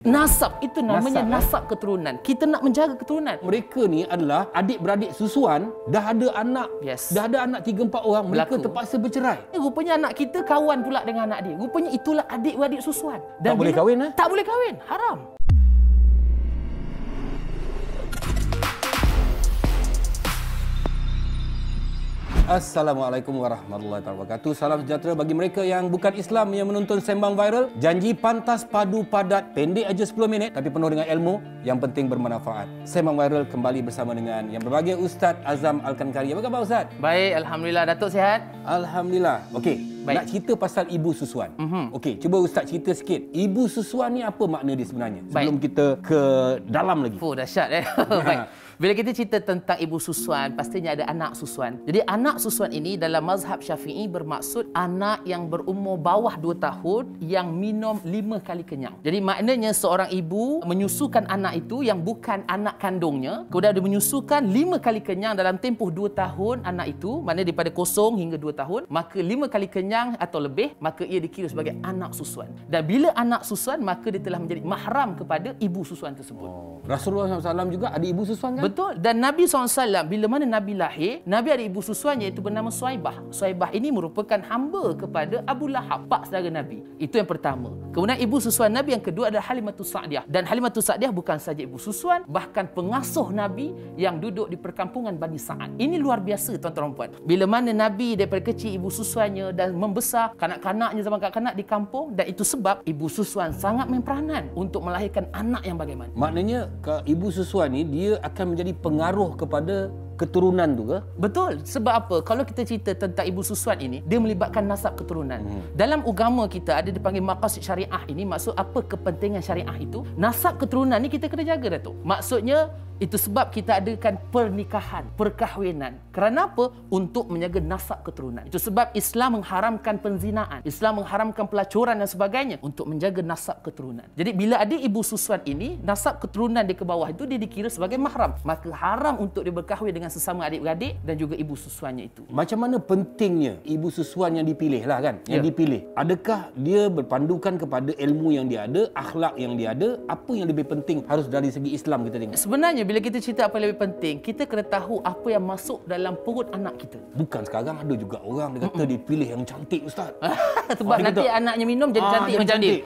Nasab itu namanya nasab keturunan. Kita nak menjaga keturunan. Mereka ni adalah adik-beradik susuan, dah ada anak, dah ada anak 3-4 orang, mereka terpaksa bercerai. Rupanya anak kita kawan pula dengan anak dia. Rupanya itulah adik-beradik susuan. Dan tak boleh kahwin Tak boleh kahwin, haram. Assalamualaikum warahmatullahi wabarakatuh. Salam sejahtera bagi mereka yang bukan Islam yang menonton Sembang Viral. Janji pantas, padu, padat, pendek aja 10 minit tapi penuh dengan ilmu yang penting bermanfaat. Sembang Viral kembali bersama dengan yang berbahagia Ustaz Azam Al-Kankari. Apa khabar Ustaz? Baik, alhamdulillah. Datuk sihat? Alhamdulillah. Okey, nak cerita pasal ibu susuan. Okey, cuba Ustaz cerita sikit. Ibu susuan ni apa makna dia sebenarnya? Sebelum kita ke dalam lagi. Dahsyat Baik. Bila kita cerita tentang ibu susuan, pastinya ada anak susuan. Jadi anak susuan ini dalam mazhab Syafi'i bermaksud anak yang berumur bawah 2 tahun yang minum 5 kali kenyang. Jadi maknanya seorang ibu menyusukan anak itu yang bukan anak kandungnya, kemudian dia menyusukan 5 kali kenyang dalam tempoh 2 tahun anak itu, maknanya daripada 0 hingga 2 tahun, maka 5 kali kenyang atau lebih, maka ia dikira sebagai anak susuan. Dan bila anak susuan, maka dia telah menjadi mahram kepada ibu susuan tersebut. Rasulullah SAW juga ada ibu susuan kan? Betul. Dan Nabi SAW, bila mana Nabi lahir, Nabi ada ibu susuannya iaitu bernama Suhaibah. Suhaibah ini merupakan hamba kepada Abu Lahab, pak saudara Nabi. Itu yang pertama. Kemudian ibu susuan Nabi yang kedua adalah Halimatus Sa'diyah. Dan Halimatus Sa'diyah bukan saja ibu susuan, bahkan pengasuh Nabi yang duduk di perkampungan Bani Sa'ad. Ini luar biasa tuan-tuan dan puan. Bila mana Nabi daripada kecil ibu susuannya dan membesar kanak-kanaknya zaman kanak-kanak di kampung, dan itu sebab ibu susuan sangat main peranan untuk melahirkan anak yang bagaimana. Maknanya ibu susuan ni dia akan menjadi pengaruh kepada keturunan tu ke? Betul. Sebab apa? Kalau kita cerita tentang ibu susuan ini, dia melibatkan nasab keturunan. Dalam agama kita ada dipanggil maqasid syariah ini, maksud apa kepentingan syariah itu? Nasab keturunan ni kita kena jaga, Datuk. Maksudnya itu sebab kita adakan pernikahan, perkahwinan. Kerana apa? Untuk menjaga nasab keturunan. Itu sebab Islam mengharamkan penzinaan, Islam mengharamkan pelacuran dan sebagainya untuk menjaga nasab keturunan. Jadi bila ada ibu susuan ini, nasab keturunan dia ke bawah itu dia dikira sebagai mahram. Maka haram untuk dia berkahwin dengan sesama adik-beradik dan juga ibu susuannya itu. Macam mana pentingnya ibu susuan yang dipilih lah kan? Yang dipilih. Adakah dia berpandukan kepada ilmu yang dia ada, akhlak yang dia ada? Apa yang lebih penting harus dari segi Islam kita tengok? Sebenarnya bila kita cerita apa yang lebih penting, kita kena tahu apa yang masuk dalam perut anak kita. Bukan sekarang ada juga orang dia kata dipilih yang cantik Ustaz. Sebab nanti anaknya minum jadi cantik macam dia.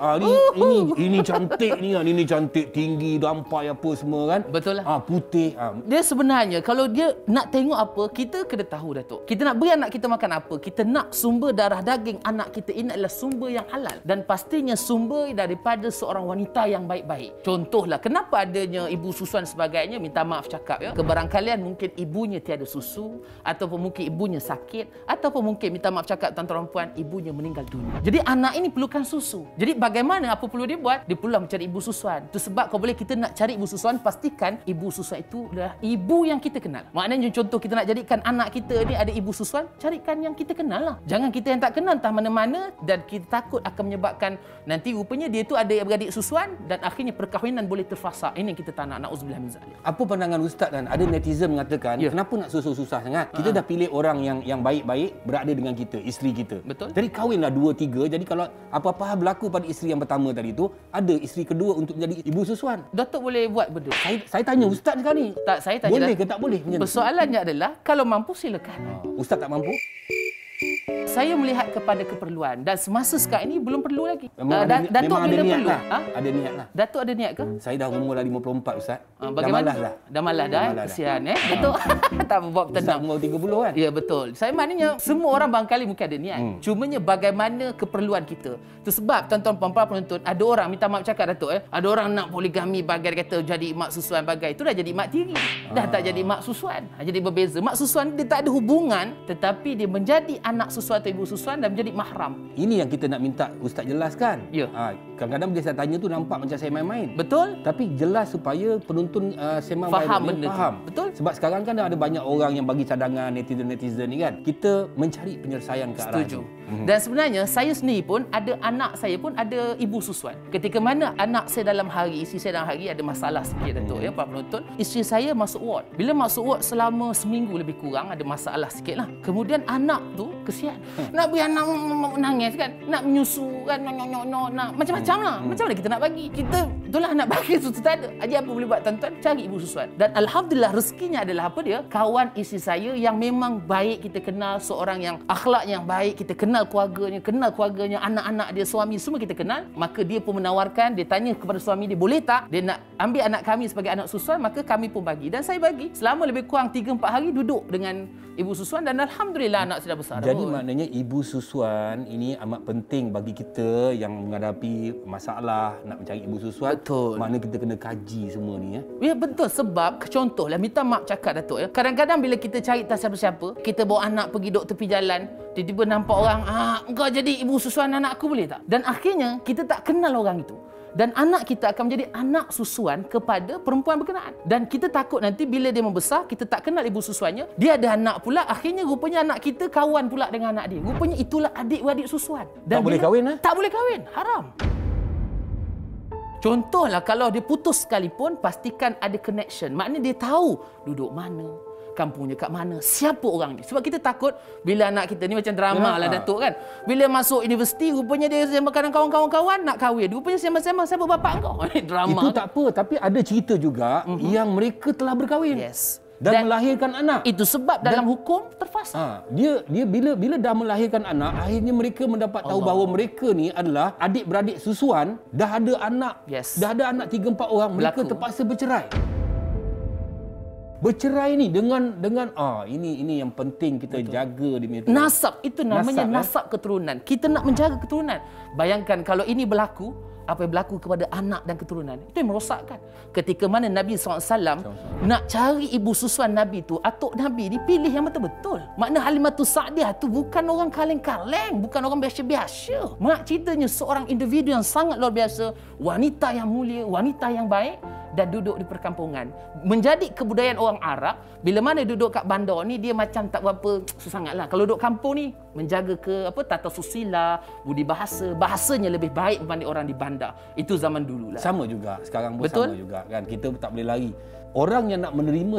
Ini cantik ni kan, ini cantik, tinggi, dampai apa semua kan. Betul lah. Putih. Dia sebenarnya kalau dia nak tengok apa, kita kena tahu, Datuk. Kita nak beri anak kita makan apa, kita nak sumber darah daging anak kita ini adalah sumber yang halal dan pastinya sumber daripada seorang wanita yang baik-baik. Contohlah, kenapa adanya ibu susuan sebagainya, minta maaf cakap ya, kebarangkalian mungkin ibunya tiada susu, ataupun mungkin ibunya sakit, ataupun mungkin minta maaf cakap tuan-tuan dan puan, ibunya meninggal dunia. Jadi anak ini perlukan susu. Jadi bagaimana, apa perlu dia buat? Dia perlu mencari ibu susuan. Itu sebab kalau boleh kita nak cari ibu susuan, pastikan ibu susuan itu adalah ibu yang kita kenal. Maknanya contoh kita nak jadikan anak kita ni ada ibu susuan, carikan yang kita kenal lah. Jangan kita yang tak kenal entah mana-mana dan kita takut akan menyebabkan nanti rupanya dia tu ada beradik susuan dan akhirnya perkahwinan boleh terfasa. Ini yang kita tak nak. Na'udzubillah min zalik. Apa pandangan Ustaz kan? Ada netizen mengatakan, kenapa nak susah-susah sangat? Kita dah pilih orang yang baik-baik berada dengan kita, isteri kita. Betul. Jadi kahwinlah 2-3. Jadi kalau apa-apa berlaku pada isteri yang pertama tadi tu, ada isteri kedua untuk menjadi ibu susuan. Datuk boleh buat benda. Saya tanya Ustaz sekarang ni. Tak, saya tanya boleh ke tak boleh? Persoalannya adalah kalau mampu silakan. Ustaz tak mampu? Saya melihat kepada keperluan dan semasa sekarang ini belum perlu lagi. Datuk bila niat perlu? lah. Ada niat lah. Datuk ada niat ke? Saya dah umur dah 54 Ustaz. Bagaimana? Dah malas dah. Kesian Datuk. Tak buat tenang. Ustaz umur 30 kan? Ya betul. Saya maknanya semua orang barangkali mungkin ada niat. Cumanya bagaimana keperluan kita. Itu sebab tuan-tuan puan-puan penonton, ada orang minta maaf cakap Datuk ada orang nak poligami bagai kata jadi mak susuan bagai. Itu dah jadi mak tiri. Dah tak jadi mak susuan. Jadi berbeza. Mak susuan dia tak ada hubungan tetapi dia menjadi anak susuan atau ibu susuan dan menjadi mahram. Ini yang kita nak minta Ustaz jelaskan. Ya. Kadang-kadang bila saya tanya tu nampak macam saya main-main. Betul. Tapi jelas supaya penonton Sembang faham Viral benda faham. Betul. Sebab sekarang kan ada banyak orang yang bagi cadangan, netizen-netizen ni kan. Kita mencari penyelesaian ke arah Setuju. itu. Dan sebenarnya saya sendiri pun ada anak saya pun ada ibu susuan. Ketika mana anak saya dalam hari, isteri saya dalam hari ada masalah sikit Datuk ya para penonton. Isteri saya masuk ward. Bila masuk ward selama seminggu lebih kurang ada masalah sikitlah. Kemudian anak tu kesian. Nak beri anak nangis kan, nak menyusu kan, nak macam-macam lah. Macam mana kita nak bagi? Kita Itulah nak bagi susu tak ada. Haji apa boleh buat tuan-tuan? Cari ibu susuan. Dan alhamdulillah rezekinya adalah apa dia? Kawan isteri saya yang memang baik, kita kenal, seorang yang akhlak yang baik, kita kenal keluarganya, anak-anak dia, suami semua kita kenal. Maka dia pun menawarkan, dia tanya kepada suami dia, boleh tak dia nak ambil anak kami sebagai anak susuan? Maka kami pun bagi. Dan saya bagi. Selama lebih kurang 3-4 hari duduk dengan ibu susuan dan alhamdulillah anak sudah besar. Jadi maknanya ibu susuan ini amat penting bagi kita yang menghadapi masalah nak mencari ibu susuan. Betul. Maknanya kita kena kaji semua ni ya. Ya betul, sebab contohlah minta maaf cakap Datuk ya. Kadang-kadang bila kita cari tak siapa-siapa, kita bawa anak pergi duduk tepi jalan, tiba-tiba nampak orang, engkau jadi ibu susuan anak aku boleh tak? Dan akhirnya kita tak kenal orang itu. Dan anak kita akan menjadi anak susuan kepada perempuan berkenaan. Dan kita takut nanti bila dia membesar, kita tak kenal ibu susuannya, dia ada anak pula, akhirnya rupanya anak kita kawan pula dengan anak dia. Rupanya itulah adik-beradik susuan. Dan tak boleh kahwin Tak boleh kahwin, haram. Contohlah kalau dia putus sekalipun, pastikan ada connection. Maknanya dia tahu duduk mana, kampungnya kat mana, siapa orang ni. Sebab kita takut bila anak kita ni macam drama lah Datuk kan. Bila masuk universiti, rupanya dia sembang dengan kawan-kawan nak kahwin. Rupanya sembang-sembang siapa bapak kau. Drama. Itu tak apa, tapi ada cerita juga yang mereka telah berkahwin. Yes. Dan melahirkan anak. Itu sebab dalam hukum terfasal. Dia bila dah melahirkan anak, akhirnya mereka mendapat tahu bahawa mereka ni adalah adik-beradik susuan, dah ada anak. Yes. Dah ada anak 3-4 orang, mereka terpaksa bercerai. Bercerai ni dengan ini yang penting kita jaga di media. Nasab itu namanya nasab keturunan. Kita nak menjaga keturunan. Bayangkan kalau ini berlaku, apa yang berlaku kepada anak dan keturunan, itu yang merosakkan. Ketika mana Nabi SAW nak cari ibu susuan Nabi tu, atuk Nabi ni pilih yang betul-betul. Makna Halimatus Sa'diyah tu bukan orang kaleng-kaleng, bukan orang biasa-biasa. Mak ceritanya seorang individu yang sangat luar biasa, wanita yang mulia, wanita yang baik, dan duduk di perkampungan. Menjadi kebudayaan orang Arab, bila mana duduk kat bandar ni, dia macam tak berapa sangatlah. Kalau duduk kampung ni, menjaga tata susila, budi bahasa, bahasanya lebih baik berbanding orang di bandar. Itu zaman dulu lah. Sama juga, sekarang pun sama juga kan. Kita tak boleh lari. Orang yang nak menerima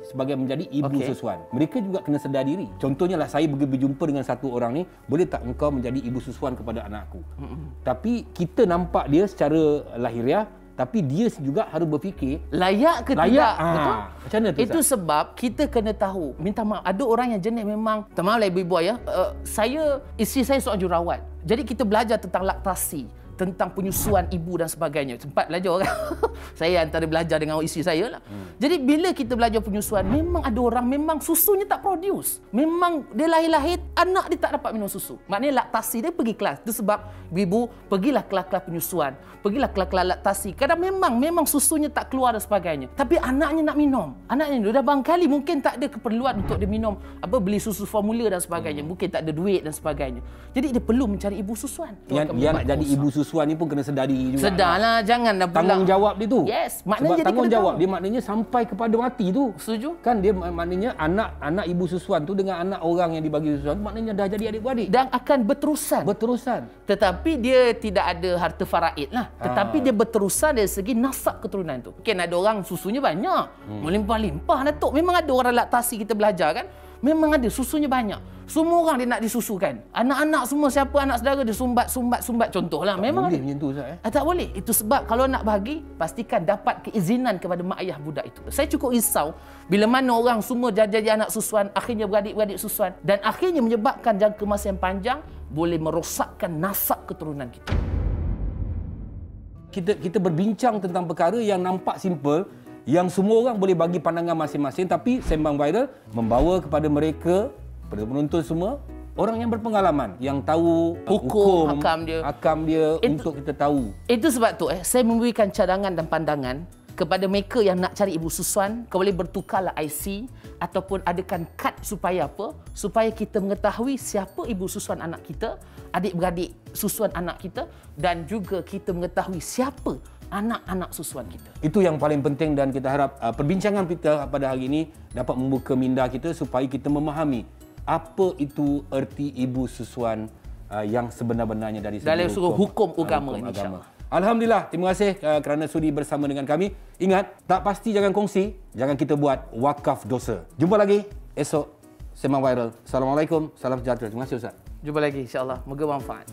sebagai menjadi ibu susuan, mereka juga kena sedar diri. Contohnya lah, saya berjumpa dengan satu orang ni, boleh tak engkau menjadi ibu susuan kepada anakku? Tapi kita nampak dia secara lahiriah, tapi dia juga harus berfikir layak ke tidak. Betul? Macam mana tu? Itu sebab kita kena tahu. Minta maaf, ada orang yang jenis memang, maaf lah ibu-ibu ya, isteri saya seorang jururawat. Jadi kita belajar tentang laktasi, tentang penyusuan ibu dan sebagainya. Sempat belajar kan. Saya antara belajar dengan isteri saya lah. Jadi bila kita belajar penyusuan, memang ada orang memang susunya tak produce. Memang dia lahir-lahir, anak dia tak dapat minum susu. Maknanya laktasi dia pergi kelas. Itu sebab ibu pergilah kelas-kelas penyusuan, pergilah kelas-kelas laktasi. Kadang memang susunya tak keluar dan sebagainya. Tapi anaknya nak minum. Anaknya dah barangkali mungkin tak ada keperluan untuk dia minum, beli susu formula dan sebagainya. Mungkin tak ada duit dan sebagainya. Jadi dia perlu mencari ibu susuan. Yang nak jadi ibu susuan ni pun kena sedar diri juga. Sedarlah, jangan dah pulang. Tanggungjawab dia tu. Yes, sebab maknanya jadi tanggungjawab dia maknanya sampai kepada mati tu. Setuju? Kan dia maknanya anak ibu susuan tu dengan anak orang yang dibagi susuan tu maknanya dah jadi adik-beradik. Dan akan berterusan. Tetapi dia tidak ada harta faraid lah. Tetapi dia berterusan dari segi nasab keturunan tu. Mungkin ada orang susunya banyak. Melimpah-limpah Datuk. Memang ada orang laktasi kita belajar kan. Memang ada susunya banyak. Semua orang dia nak disusukan. Anak-anak semua, siapa anak saudara dia sumbat. Contohlah. Memang boleh macam tu Ustaz. Tak boleh. Itu sebab kalau nak bahagi, pastikan dapat keizinan kepada mak ayah budak itu. Saya cukup risau bila mana orang semua jadi anak susuan, akhirnya beradik-beradik susuan, dan akhirnya menyebabkan jangka masa yang panjang boleh merosakkan nasab keturunan kita. Kita berbincang tentang perkara yang nampak simple, yang semua orang boleh bagi pandangan masing-masing, tapi Sembang Viral membawa kepada mereka, kepada penonton semua, orang yang berpengalaman, yang tahu hukum hakam dia untuk kita tahu. Itu sebab tu saya memberikan cadangan dan pandangan kepada mereka yang nak cari ibu susuan. Kau boleh bertukarlah IC ataupun adakan kad supaya apa? Supaya kita mengetahui siapa ibu susuan anak kita, adik-beradik susuan anak kita, dan juga kita mengetahui siapa anak-anak susuan kita. Itu yang paling penting, dan kita harap perbincangan kita pada hari ini dapat membuka minda kita supaya kita memahami apa itu erti ibu susuan yang sebenar-benarnya dari segi hukum agama, insya-Allah. Alhamdulillah, terima kasih kerana sudi bersama dengan kami. Ingat, tak pasti jangan kongsi, jangan kita buat wakaf dosa. Jumpa lagi esok Sembang Viral. Assalamualaikum, salam sejahtera. Terima kasih Ustaz. Jumpa lagi insya-Allah. Moga bermanfaat.